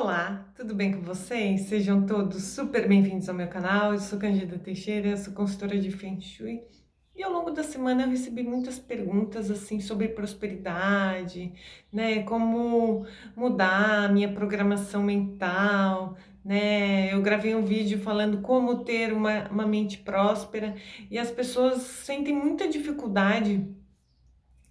Olá, tudo bem com vocês? Sejam todos super bem-vindos ao meu canal. Eu sou Cândida Teixeira, eu sou consultora de Feng Shui. E ao longo da semana eu recebi muitas perguntas assim sobre prosperidade, né? Como mudar a minha programação mental, né? Eu gravei um vídeo falando como ter uma mente próspera e as pessoas sentem muita dificuldade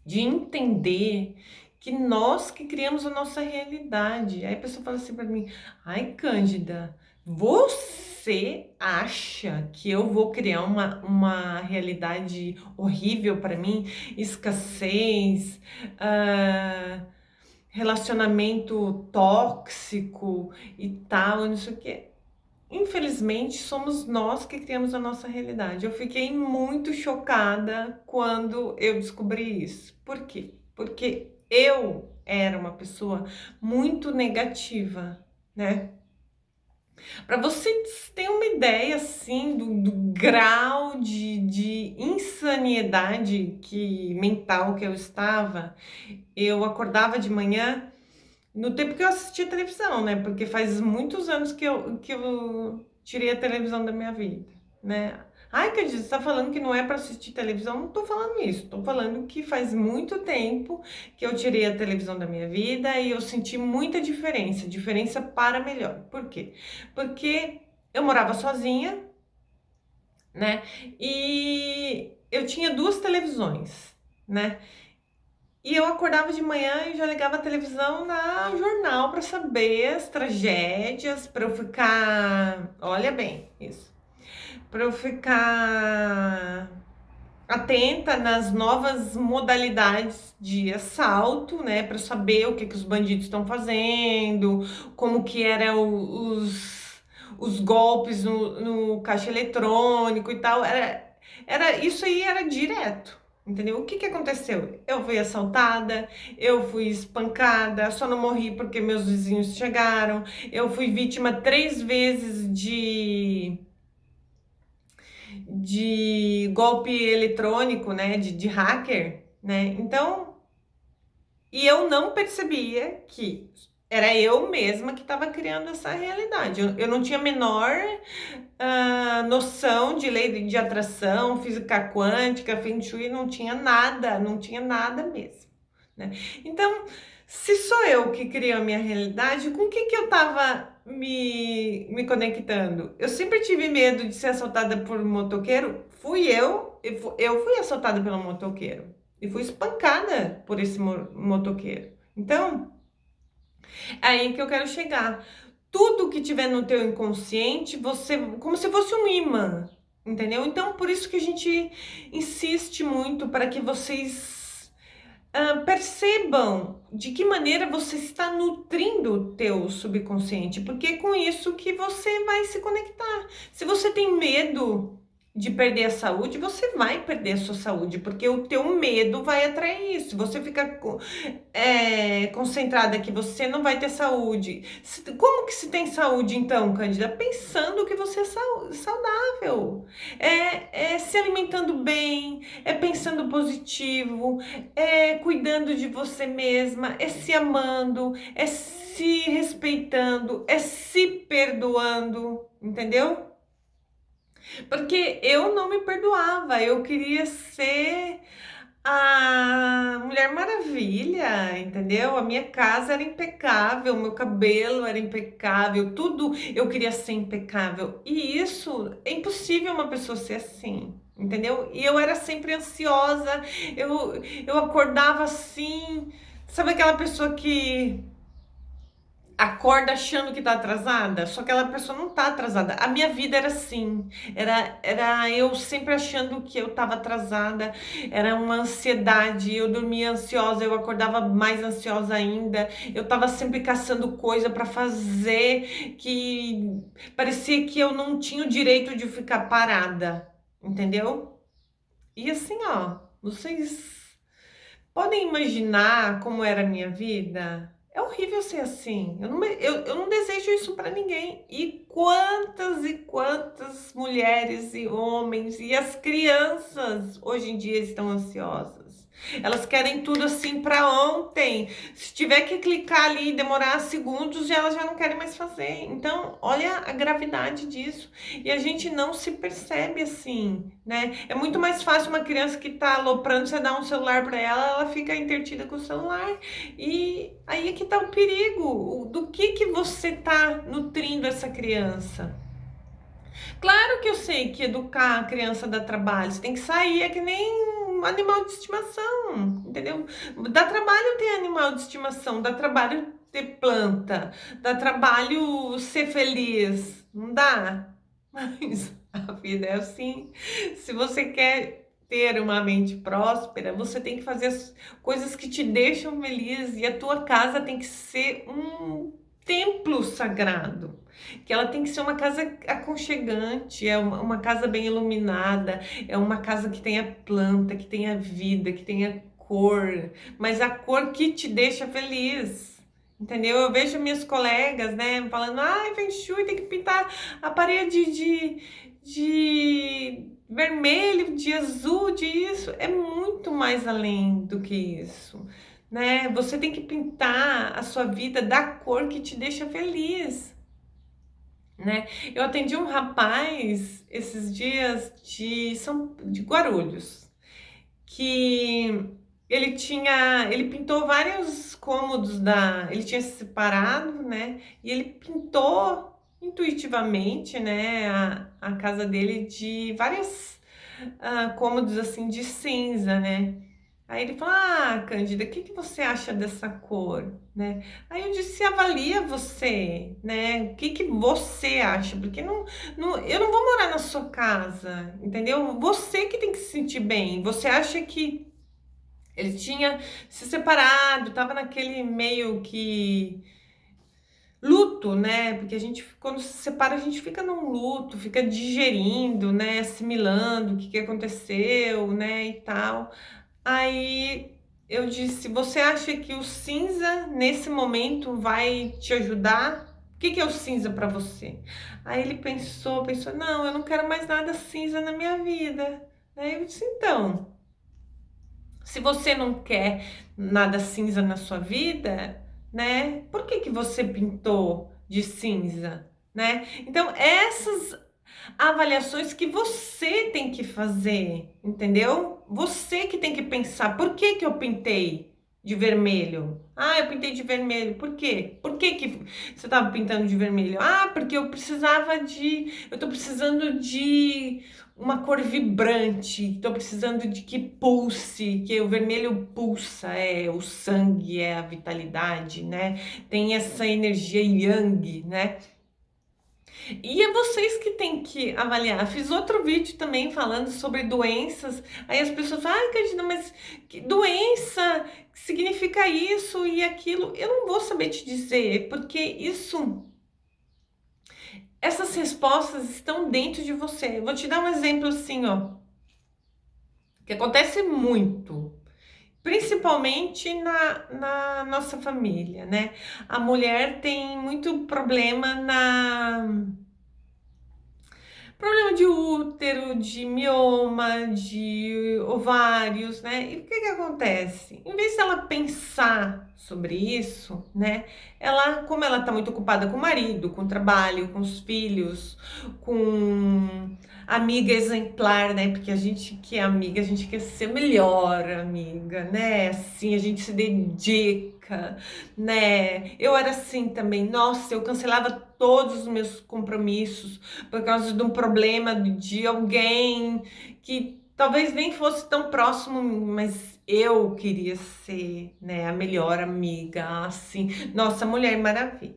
de entender que nós que criamos a nossa realidade. Aí a pessoa fala assim para mim: ai, Cândida, você acha que eu vou criar uma realidade horrível para mim? Escassez, ah, relacionamento tóxico e tal, não sei o quê. Infelizmente, somos nós que criamos a nossa realidade. Eu fiquei muito chocada quando eu descobri isso. Por quê? Porque eu era uma pessoa muito negativa, né? Para vocês terem uma ideia, assim, do grau de insanidade mental que eu estava, eu acordava de manhã no tempo que eu assistia televisão, né, porque faz muitos anos que eu tirei a televisão da minha vida, né. "Ai, Cândida, você tá falando que não é para assistir televisão?" Não tô falando isso, tô falando que faz muito tempo que eu tirei a televisão da minha vida e eu senti muita diferença, diferença para melhor. Por quê? Porque eu morava sozinha, né, e eu tinha 2 televisões, né. E eu acordava de manhã e já ligava a televisão na jornal para saber as tragédias, para eu ficar, olha bem isso, para eu ficar atenta nas novas modalidades de assalto, né, para saber o que que os bandidos estão fazendo, como que eram os golpes no caixa eletrônico e tal. Era isso aí, era direto, entendeu? O que que aconteceu? Eu fui assaltada, eu fui espancada, só não morri porque meus vizinhos chegaram, eu fui vítima 3 vezes de golpe eletrônico, né, de hacker, né. Então, e eu não percebia que era eu mesma que estava criando essa realidade. Eu não tinha a menor, noção de lei de atração, física quântica, Feng Shui, não tinha nada, não tinha nada mesmo, né. Então, se sou eu que crio a minha realidade, com o que que eu estava me conectando? Eu sempre tive medo de ser assaltada por um motoqueiro, eu fui assaltada pelo motoqueiro e fui espancada por esse motoqueiro. Então, é aí que eu quero chegar. Tudo que tiver no teu inconsciente, você como se fosse um imã, entendeu? Então, por isso que a gente insiste muito para que vocês, percebam de que maneira você está nutrindo o teu subconsciente, porque é com isso que você vai se conectar. Se você tem medo de perder a saúde, você vai perder a sua saúde, porque o teu medo vai atrair isso. Se você ficar concentrada que você não vai ter saúde. Como que se tem saúde então, Cândida? Pensando que você é saudável, é se alimentando bem, é pensando positivo, é cuidando de você mesma, é se amando, é se respeitando, é se perdoando, entendeu? Porque eu não me perdoava, eu queria ser a Mulher Maravilha, entendeu? A minha casa era impecável, o meu cabelo era impecável, tudo eu queria ser impecável. E isso é impossível uma pessoa ser assim, entendeu? E eu era sempre ansiosa, eu acordava assim, sabe aquela pessoa que acorda achando que tá atrasada, só que aquela pessoa não tá atrasada. A minha vida era assim, era eu sempre achando que eu estava atrasada, era uma ansiedade, eu dormia ansiosa, eu acordava mais ansiosa ainda, eu estava sempre caçando coisa para fazer, que parecia que eu não tinha o direito de ficar parada, entendeu? E assim, ó, vocês podem imaginar como era a minha vida? É horrível ser assim. Eu não desejo isso para ninguém. E quantas mulheres e homens e as crianças hoje em dia estão ansiosas. Elas querem tudo assim para ontem. Se tiver que clicar ali e demorar segundos, elas já não querem mais fazer. Então, olha a gravidade disso. E a gente não se percebe assim, né? É muito mais fácil uma criança que tá aloprando, você dar um celular para ela, ela fica entretida com o celular. E aí é que tá o perigo. Do que você tá nutrindo essa criança? Claro que eu sei que educar a criança dá trabalho. Você tem que sair, é que nem um animal de estimação, entendeu? Dá trabalho ter animal de estimação, dá trabalho ter planta, dá trabalho ser feliz, não dá? Mas a vida é assim. Se você quer ter uma mente próspera, você tem que fazer as coisas que te deixam feliz e a tua casa tem que ser um templo sagrado, que ela tem que ser uma casa aconchegante, é uma casa bem iluminada, é uma casa que tenha planta, que tenha vida, que tenha cor, mas a cor que te deixa feliz. Entendeu? Eu vejo minhas colegas, né, falando, ai, Feng Shui, tem que pintar a parede de vermelho, de azul, de isso. É muito mais além do que isso, né? Você tem que pintar a sua vida da cor que te deixa feliz, né? Eu atendi um rapaz esses dias de Guarulhos, que ele pintou vários cômodos ele tinha se separado, né? E ele pintou intuitivamente, né, a casa dele de vários cômodos assim de cinza, né? Aí ele falou: Ah, Cândida, o que que você acha dessa cor, né? Aí eu disse: avalia você, né? O que que você acha? Porque eu não vou morar na sua casa, entendeu? Você que tem que se sentir bem. Você acha que ele tinha se separado, tava naquele meio que luto, né? Porque a gente, quando se separa, a gente fica num luto, fica digerindo, né? Assimilando o que que aconteceu, né? E tal. Aí eu disse: Você acha que o cinza nesse momento vai te ajudar? O que que é o cinza para você? Aí ele pensou: Não, eu não quero mais nada cinza na minha vida. Aí eu disse: Então, se você não quer nada cinza na sua vida, né? Por que que você pintou de cinza, né? Então, essas avaliações que você tem que fazer, entendeu? Você que tem que pensar, por que que eu pintei de vermelho? Ah, eu pintei de vermelho. Por quê? Por que que você estava pintando de vermelho? Ah, porque eu tô precisando de uma cor vibrante, tô precisando de que pulse, que o vermelho pulsa, é o sangue, é a vitalidade, né? Tem essa energia yang, né? E é vocês que têm que avaliar. Fiz outro vídeo também falando sobre doenças. Aí as pessoas falam: Ai, Candida, mas que doença significa isso e aquilo? Eu não vou saber te dizer, porque essas respostas estão dentro de você. Eu vou te dar um exemplo assim, ó, que acontece muito. Principalmente na nossa família, né? A mulher tem muito problema de útero, de mioma, de ovários, né? E o que que acontece? Em vez dela pensar sobre isso, né? Como ela tá muito ocupada com o marido, com o trabalho, com os filhos, com amiga exemplar, né? Porque a gente que é amiga, a gente quer ser melhor amiga, né? Assim, a gente se dedica, né? Eu era assim também. Nossa, eu cancelava todos os meus compromissos por causa de um problema de alguém que talvez nem fosse tão próximo, mas eu queria ser, né, a melhor amiga, assim. Nossa, Mulher Maravilha.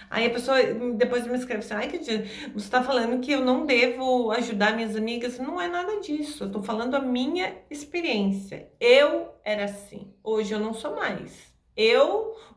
Aí a pessoa depois me escreve assim: Ai, que dia, você tá falando que eu não devo ajudar minhas amigas? Não é nada disso. Eu tô falando a minha experiência. Eu era assim. Hoje eu não sou mais.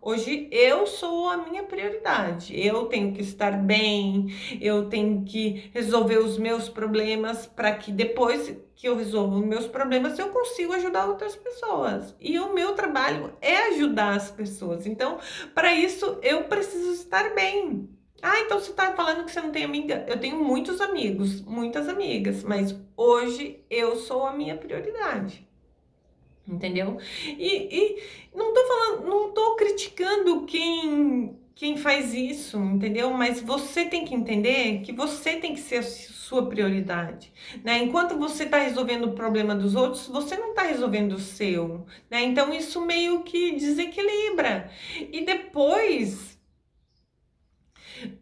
Hoje eu sou a minha prioridade. Eu tenho que estar bem, eu tenho que resolver os meus problemas para que depois que eu resolvo os meus problemas eu consigo ajudar outras pessoas. E o meu trabalho é ajudar as pessoas. Então, para isso eu preciso estar bem. Ah, então você tá falando que você não tem amiga? Eu tenho muitos amigos, muitas amigas, mas hoje eu sou a minha prioridade. entendeu? E não tô falando, não tô criticando quem faz isso, entendeu? Mas você tem que entender que você tem que ser a sua prioridade, né? Enquanto você está resolvendo o problema dos outros, você não está resolvendo o seu, né? Então isso meio que desequilibra. E depois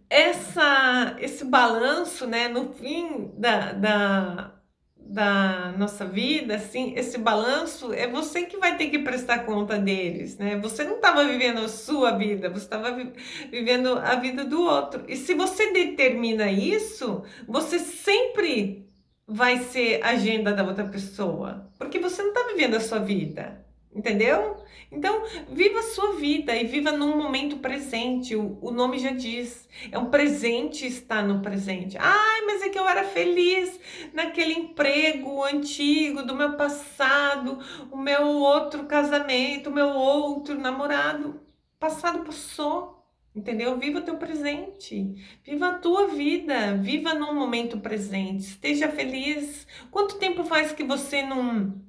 esse balanço, né, no fim da nossa vida, assim, esse balanço é você que vai ter que prestar conta deles, né? Você não estava vivendo a sua vida, você estava vivendo a vida do outro. E se você determina isso, você sempre vai ser a agenda da outra pessoa, porque você não está vivendo a sua vida, entendeu? Então, viva a sua vida e viva num momento presente. O nome já diz, é um presente estar no presente. Ai, mas é que eu era feliz naquele emprego antigo do meu passado, o meu outro casamento, o meu outro namorado. Passado passou. Entendeu? Viva o teu presente, viva a tua vida, viva num momento presente, esteja feliz. Quanto tempo faz que você não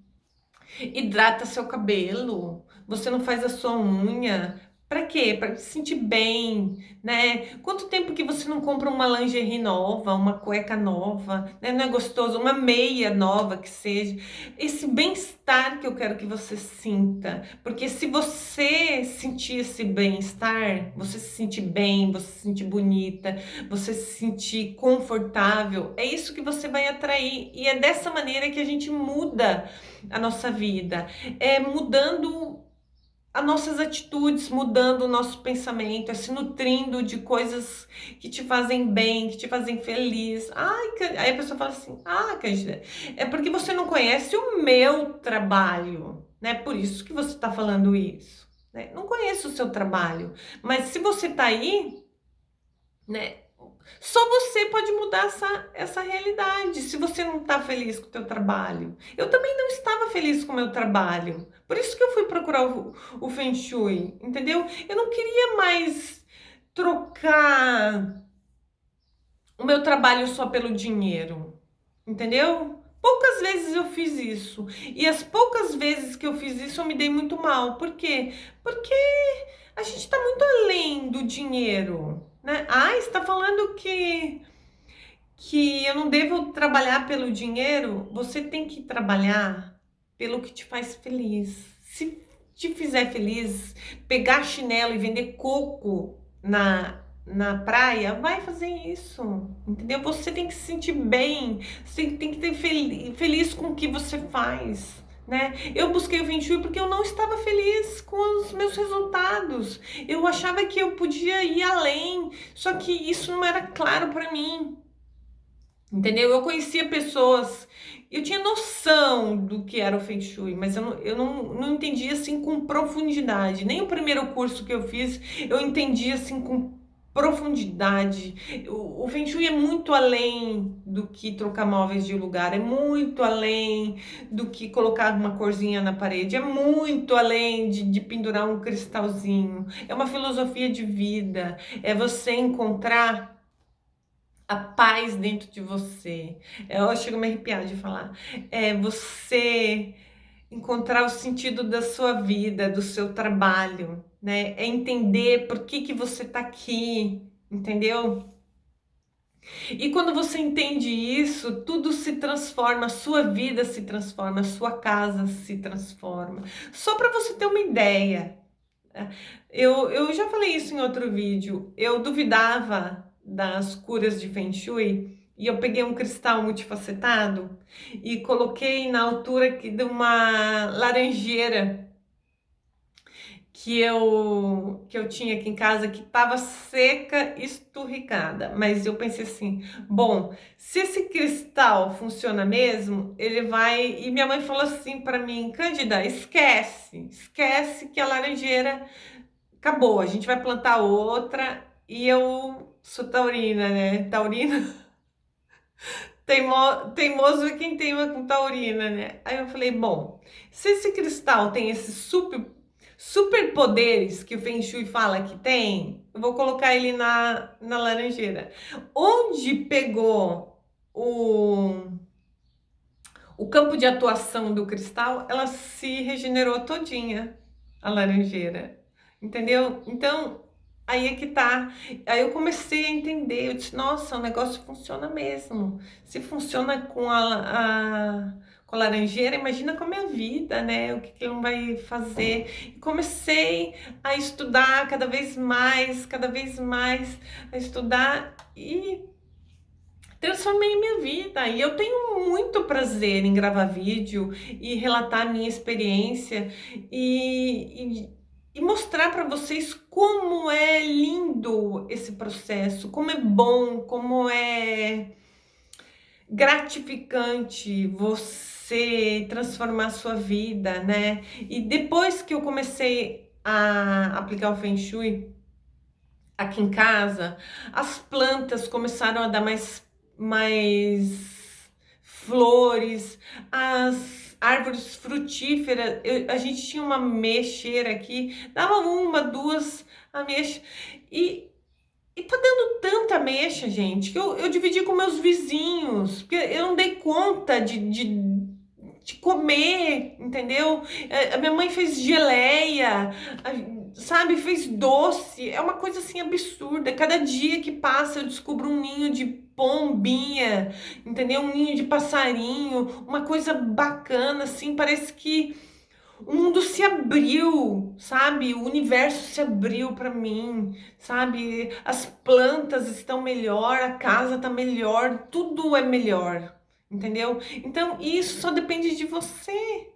hidrata seu cabelo, você não faz a sua unha? Pra quê? Pra se sentir bem, né? Quanto tempo que você não compra uma lingerie nova, uma cueca nova, né? Não é gostoso? Uma meia nova que seja. Esse bem-estar que eu quero que você sinta. Porque se você sentir esse bem-estar, você se sentir bem, você se sentir bonita, você se sentir confortável, é isso que você vai atrair. E é dessa maneira que a gente muda a nossa vida, é mudando as nossas atitudes, mudando o nosso pensamento, é se nutrindo de coisas que te fazem bem, que te fazem feliz. Ai, aí a pessoa fala assim: ah, Cândida, é porque você não conhece o meu trabalho, né? Por isso que você está falando isso, né? Não conheço o seu trabalho, mas se você está aí, né? Só você pode mudar essa realidade. Se você não está feliz com o teu trabalho, eu também não estava feliz com o meu trabalho. Por isso que eu fui procurar o Feng Shui, entendeu? Eu não queria mais trocar o meu trabalho só pelo dinheiro, entendeu? Poucas vezes eu fiz isso. E as poucas vezes que eu fiz isso, eu me dei muito mal. Por quê? Porque a gente está muito além do dinheiro, né? Ah, está falando que eu não devo trabalhar pelo dinheiro. Você tem que trabalhar pelo que te faz feliz. Se te fizer feliz, pegar chinelo e vender coco na praia, vai fazer isso, entendeu? Você tem que se sentir bem, você tem que ter feliz com o que você faz, né? Eu busquei o Feng Shui porque eu não estava feliz com os meus resultados. Eu achava que eu podia ir além, só que isso não era claro para mim. Entendeu? Eu conhecia pessoas, eu tinha noção do que era o Feng Shui, mas eu não entendia assim com profundidade. Nem o primeiro curso que eu fiz, eu entendi assim com profundidade. O Feng Shui é muito além do que trocar móveis de lugar, é muito além do que colocar uma corzinha na parede, é muito além de pendurar um cristalzinho. É uma filosofia de vida, é você encontrar a paz dentro de você. Eu chego a me arrepiar de falar. É você encontrar o sentido da sua vida, do seu trabalho, né? É entender por que você tá aqui, entendeu? E quando você entende isso, tudo se transforma, a sua vida se transforma, a sua casa se transforma. Só para você ter uma ideia, eu já falei isso em outro vídeo. Eu duvidava das curas de Feng Shui e eu peguei um cristal multifacetado e coloquei na altura de uma laranjeira que eu tinha aqui em casa, que estava seca, esturricada. Mas eu pensei assim: bom, se esse cristal funciona mesmo, ele vai. E minha mãe falou assim para mim: Cândida, esquece que a laranjeira acabou, a gente vai plantar outra. E eu sou taurina, né? Taurina, teimoso é quem teima com taurina, né? Aí eu falei, bom, se esse cristal tem esses superpoderes que o Feng Shui fala que tem, eu vou colocar ele na laranjeira. Onde pegou o campo de atuação do cristal, ela se regenerou todinha, a laranjeira, entendeu? Então, aí é que tá. Aí eu comecei a entender, eu disse, nossa, o negócio funciona mesmo. Se funciona com a laranjeira, imagina com a minha vida, né? O que que ele não vai fazer? E comecei a estudar cada vez mais a estudar e transformei minha vida. E eu tenho muito prazer em gravar vídeo e relatar a minha experiência e mostrar para vocês como é lindo esse processo, como é bom, como é gratificante você transformar a sua vida, né? E depois que eu comecei a aplicar o Feng Shui aqui em casa, as plantas começaram a dar mais flores, as árvores frutíferas. A gente tinha uma ameixeira aqui, dava uma, duas ameixas, e tá dando tanta ameixa, gente, que eu dividi com meus vizinhos, porque eu não dei conta de comer, entendeu? A minha mãe fez geleia, sabe, fez doce, é uma coisa assim absurda. Cada dia que passa eu descubro um ninho de pombinha, entendeu? Um ninho de passarinho, uma coisa bacana, assim, parece que o mundo se abriu, sabe? O universo se abriu para mim, sabe? As plantas estão melhor, a casa tá melhor, tudo é melhor, entendeu? Então isso só depende de você,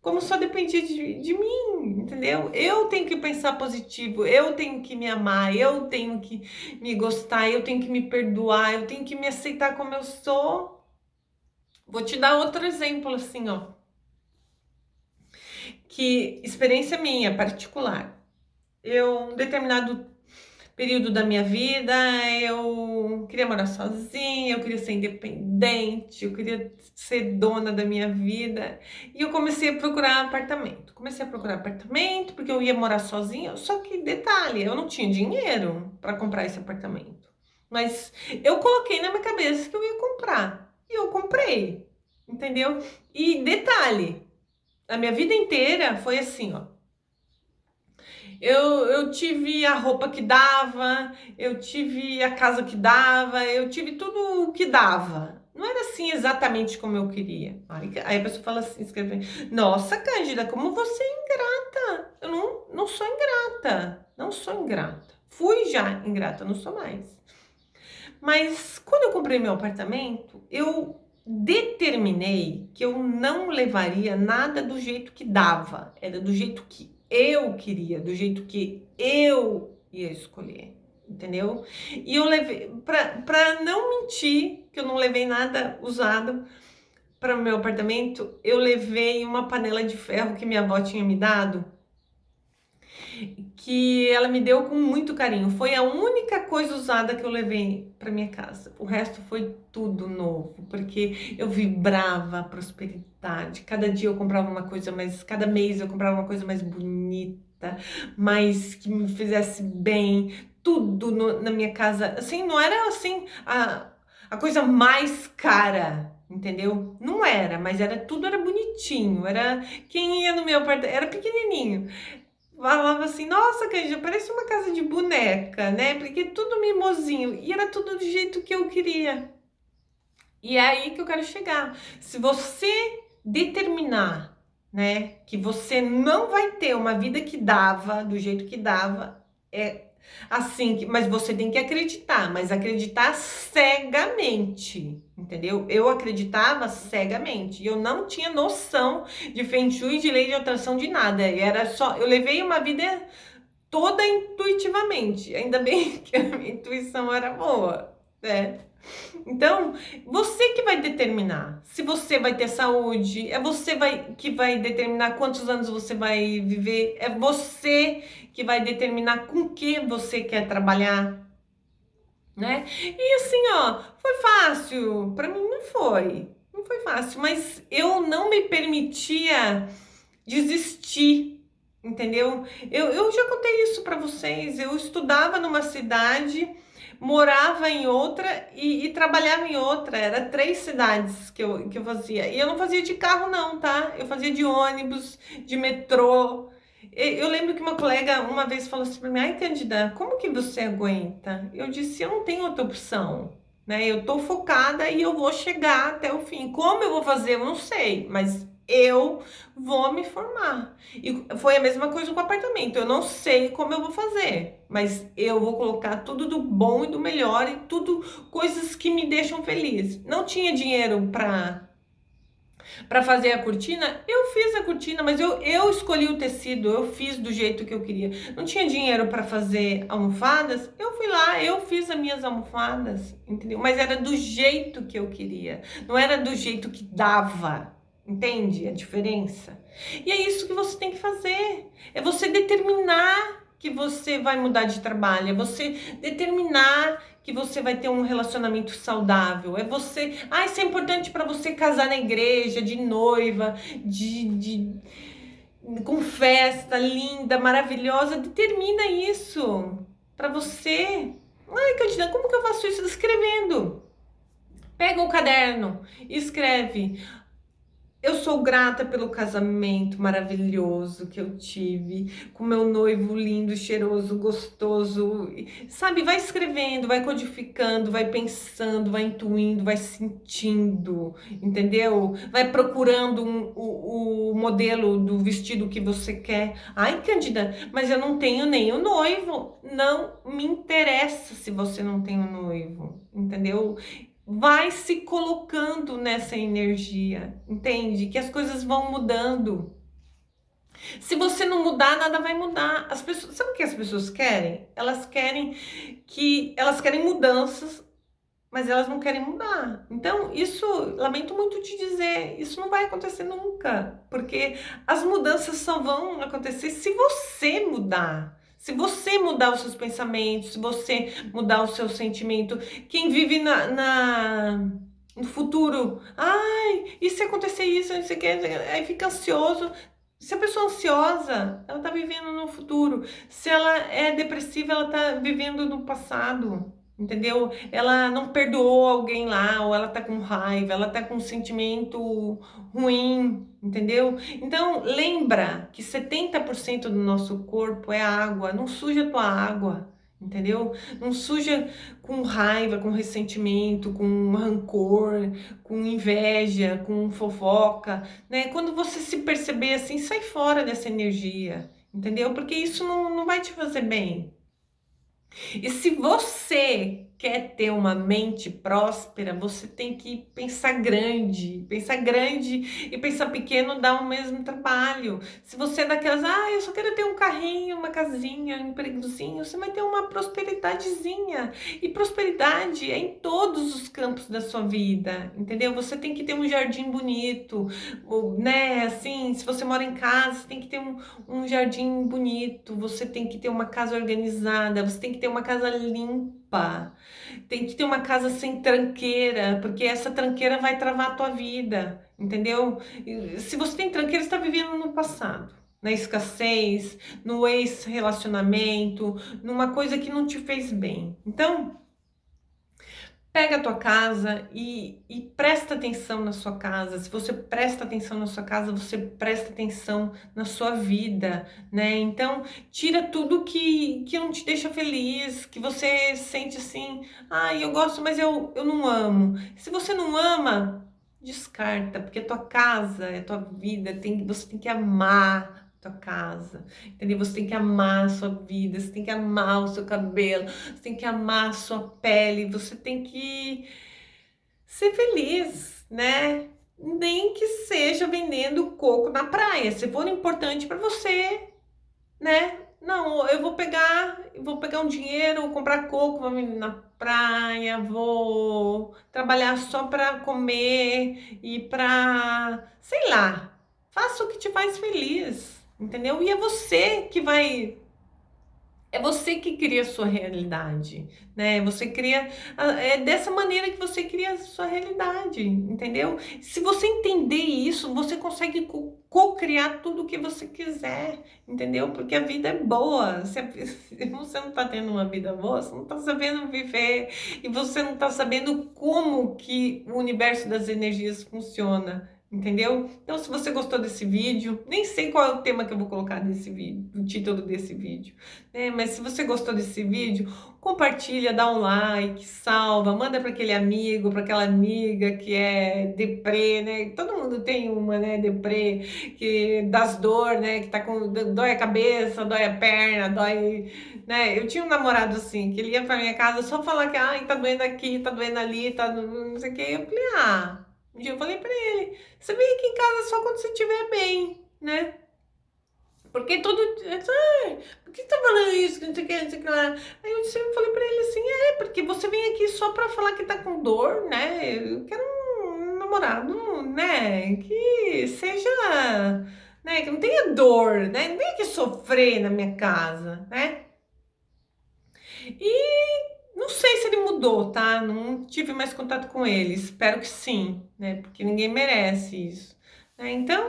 como só depende de mim, entendeu? Eu tenho que pensar positivo, eu tenho que me amar, eu tenho que me gostar, eu tenho que me perdoar, eu tenho que me aceitar como eu sou. Vou te dar outro exemplo assim, ó. Que experiência minha particular. Um determinado período da minha vida, eu queria morar sozinha, eu queria ser independente, eu queria ser dona da minha vida. E eu comecei a procurar apartamento. Comecei a procurar apartamento porque eu ia morar sozinha. Só que detalhe, eu não tinha dinheiro para comprar esse apartamento. Mas eu coloquei na minha cabeça que eu ia comprar. E eu comprei, entendeu? E detalhe, a minha vida inteira foi assim, ó. Eu tive a roupa que dava, eu tive a casa que dava, eu tive tudo o que dava. Não era assim exatamente como eu queria. Aí a pessoa fala assim, escreve, nossa, Cândida, como você é ingrata. Eu não sou ingrata, não sou ingrata. Fui já ingrata, não sou mais. Mas quando eu comprei meu apartamento, eu determinei que eu não levaria nada do jeito que dava, era do jeito que eu queria, do jeito que eu ia escolher, entendeu? E eu levei, para não mentir, que eu não levei nada usado para o meu apartamento, eu levei uma panela de ferro que minha avó tinha me dado, que ela me deu com muito carinho. Foi a única coisa usada que eu levei para minha casa. O resto foi tudo novo, porque eu vibrava a prosperidade. Cada dia eu comprava uma coisa mais, cada mês eu comprava uma coisa mais bonita, mais que me fizesse bem. Tudo na minha casa, assim, não era assim a coisa mais cara. Entendeu? Não era, mas tudo era bonitinho. Era quem ia no meu apartamento, era pequenininho, falava assim, nossa, Canja, parece uma casa de boneca, né? Porque tudo mimosinho. E era tudo do jeito que eu queria. E é aí que eu quero chegar. Se você determinar, né, que você não vai ter uma vida que dava, do jeito que dava, é assim, mas você tem que acreditar, mas acreditar cegamente, entendeu? Eu acreditava cegamente e eu não tinha noção de Feng Shui, de lei de atração, de nada. Era só, eu levei uma vida toda intuitivamente. Ainda bem que a minha intuição era boa, né? Então, você que vai determinar se você vai ter saúde, é você que vai determinar quantos anos você vai viver, é você que vai determinar com que você quer trabalhar, né? E assim, ó, foi fácil? Para mim não foi fácil, mas eu não me permitia desistir, entendeu? Eu já contei isso para vocês, eu estudava numa cidade morava em outra e trabalhava em outra. Era 3 cidades que eu fazia. E eu não fazia de carro, não, tá? Eu fazia de ônibus, de metrô. Eu lembro que uma colega uma vez falou assim para mim: ai, Cândida, como que você aguenta? Eu disse: eu não tenho outra opção, né? Eu tô focada e eu vou chegar até o fim. Como eu vou fazer, eu não sei, mas eu vou me formar. E foi a mesma coisa com o apartamento. Eu não sei como eu vou fazer, mas eu vou colocar tudo do bom e do melhor e tudo coisas que me deixam feliz. Não tinha dinheiro para fazer a cortina, eu fiz a cortina, mas eu escolhi o tecido, eu fiz do jeito que eu queria. Não tinha dinheiro para fazer almofadas, eu fui lá, eu fiz as minhas almofadas, entendeu? Mas era do jeito que eu queria, não era do jeito que dava. Entende a diferença? E é isso que você tem que fazer. É você determinar que você vai mudar de trabalho, é você determinar que você vai ter um relacionamento saudável. É você, isso é importante para você casar na igreja, de noiva, com festa linda, maravilhosa. Determina isso para você. Ai, Candida, como que eu faço isso? Escrevendo. Pega um caderno e escreve: eu sou grata pelo casamento maravilhoso que eu tive, com meu noivo lindo, cheiroso, gostoso. Sabe, vai escrevendo, vai codificando, vai pensando, vai intuindo, vai sentindo, entendeu? Vai procurando o modelo do vestido que você quer. Ai, Cândida, mas eu não tenho nem o noivo. Não me interessa se você não tem o noivo, entendeu? Vai se colocando nessa energia, entende? Que as coisas vão mudando. Se você não mudar, nada vai mudar. As pessoas, sabe o que as pessoas querem? Elas querem mudanças, mas elas não querem mudar. Então, isso, lamento muito te dizer, isso não vai acontecer nunca, porque as mudanças só vão acontecer se você mudar. Se você mudar os seus pensamentos, se você mudar o seu sentimento. Quem vive no futuro, ai, e se acontecer isso, não sei o que, aí fica ansioso. Se a pessoa é ansiosa, ela tá vivendo no futuro. Se ela é depressiva, ela tá vivendo no passado. Entendeu? Ela não perdoou alguém lá, ou ela tá com raiva, ela tá com um sentimento ruim, entendeu? Então, lembra que 70% do nosso corpo é água, não suja tua água, entendeu? Não suja com raiva, com ressentimento, com rancor, com inveja, com fofoca, né? Quando você se perceber assim, sai fora dessa energia, entendeu? Porque isso não vai te fazer bem. E se você quer ter uma mente próspera, você tem que pensar grande. Pensar grande e pensar pequeno dá o mesmo trabalho. Se você é daquelas, eu só quero ter um carrinho, uma casinha, um empregozinho, você vai ter uma prosperidadezinha. E prosperidade é em todos os campos da sua vida, entendeu? Você tem que ter um jardim bonito, né? Assim, se você mora em casa, você tem que ter um jardim bonito, você tem que ter uma casa organizada, você tem que ter uma casa limpa, tem que ter uma casa sem tranqueira, porque essa tranqueira vai travar a tua vida, entendeu? Se você tem tranqueira, você está vivendo no passado, na escassez, no ex-relacionamento, numa coisa que não te fez bem. Então, pega a tua casa e presta atenção na sua casa. Se você presta atenção na sua casa, você presta atenção na sua vida, né? Então, tira tudo que não te deixa feliz, que você sente assim, eu gosto, mas eu não amo. Se você não ama, descarta, porque a tua casa é a tua vida, você tem que amar tua casa, entendeu? Você tem que amar a sua vida, você tem que amar o seu cabelo, você tem que amar a sua pele, você tem que ser feliz, né? Nem que seja vendendo coco na praia, se for importante para você, né? Não, eu vou pegar um dinheiro, vou comprar coco, vou vender na praia, vou trabalhar só para comer e para, sei lá, faça o que te faz feliz, entendeu? E é você que vai É você que cria a sua realidade, né, você cria é dessa maneira que você cria a sua realidade, entendeu? Se você entender isso, você consegue co-criar tudo o que você quiser, entendeu? Porque a vida é boa, se você não tá tendo uma vida boa, você não tá sabendo viver, e você não tá sabendo como que o universo das energias funciona, entendeu? Então se você gostou desse vídeo, nem sei qual é o tema que eu vou colocar desse vídeo, o título desse vídeo, mas se você gostou desse vídeo, compartilha, dá um like, salva, manda para aquele amigo, para aquela amiga que é deprê, né? Todo mundo tem uma, né, deprê, que das dor, né, que tá com dói a cabeça, dói a perna, dói, né? Eu tinha um namorado assim, que ele ia para minha casa só falar que ai, tá doendo aqui, tá doendo ali, tá não sei o quê. Eu falei: "Ah", um dia eu falei para ele: "Você vem aqui em casa só quando você estiver bem, né?" Porque todo dia, "Ai, por que você tá falando isso, que não sei o que, não sei o que lá?" Aí eu sempre falei pra ele assim: "É, porque você vem aqui só pra falar que tá com dor, né, eu quero um namorado, né, que seja, né, que não tenha dor, né, não venha aqui sofrer na minha casa, né." E não sei se ele mudou, tá, não tive mais contato com ele, espero que sim, né, porque ninguém merece isso, né, então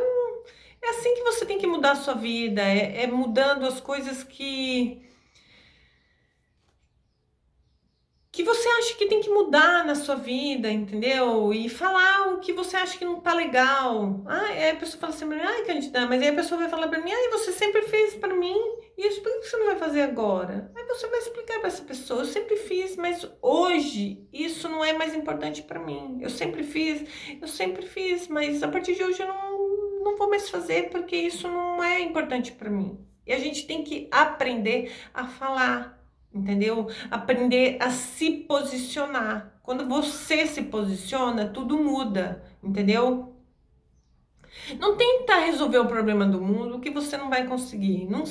é assim que você tem que mudar a sua vida, é mudando as coisas que você acha que tem que mudar na sua vida, entendeu? E falar o que você acha que não tá legal. Ah, aí a pessoa fala assim pra mim: "Ai, Cândida, mas aí a pessoa vai falar pra mim: "Ai, você sempre fez pra mim, isso, por que você não vai fazer agora?" Aí você vai explicar pra essa pessoa: "Eu sempre fiz, mas hoje isso não é mais importante pra mim. Eu sempre fiz, mas a partir de hoje eu não vou mais fazer porque isso não é importante pra mim." E a gente tem que aprender a falar, entendeu? Aprender a se posicionar. Quando você se posiciona, tudo muda, entendeu? Não tenta resolver o problema do mundo que você não vai conseguir. Não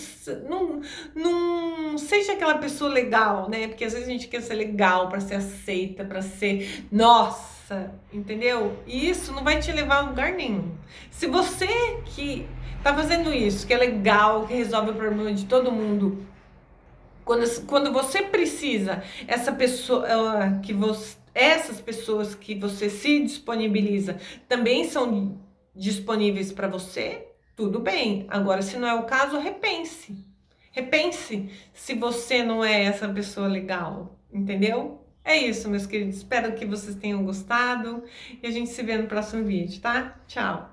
seja aquela pessoa legal, né? Porque às vezes a gente quer ser legal para ser aceita, para ser nossa, entendeu? E isso não vai te levar a lugar nenhum. Se você que tá fazendo isso, que é legal, que resolve o problema de todo mundo, quando você precisa, essa pessoa que você, essas pessoas que você se disponibiliza também são disponíveis para você, tudo bem. Agora, se não é o caso, repense. Repense se você não é essa pessoa legal, entendeu? É isso, meus queridos. Espero que vocês tenham gostado e a gente se vê no próximo vídeo, tá? Tchau!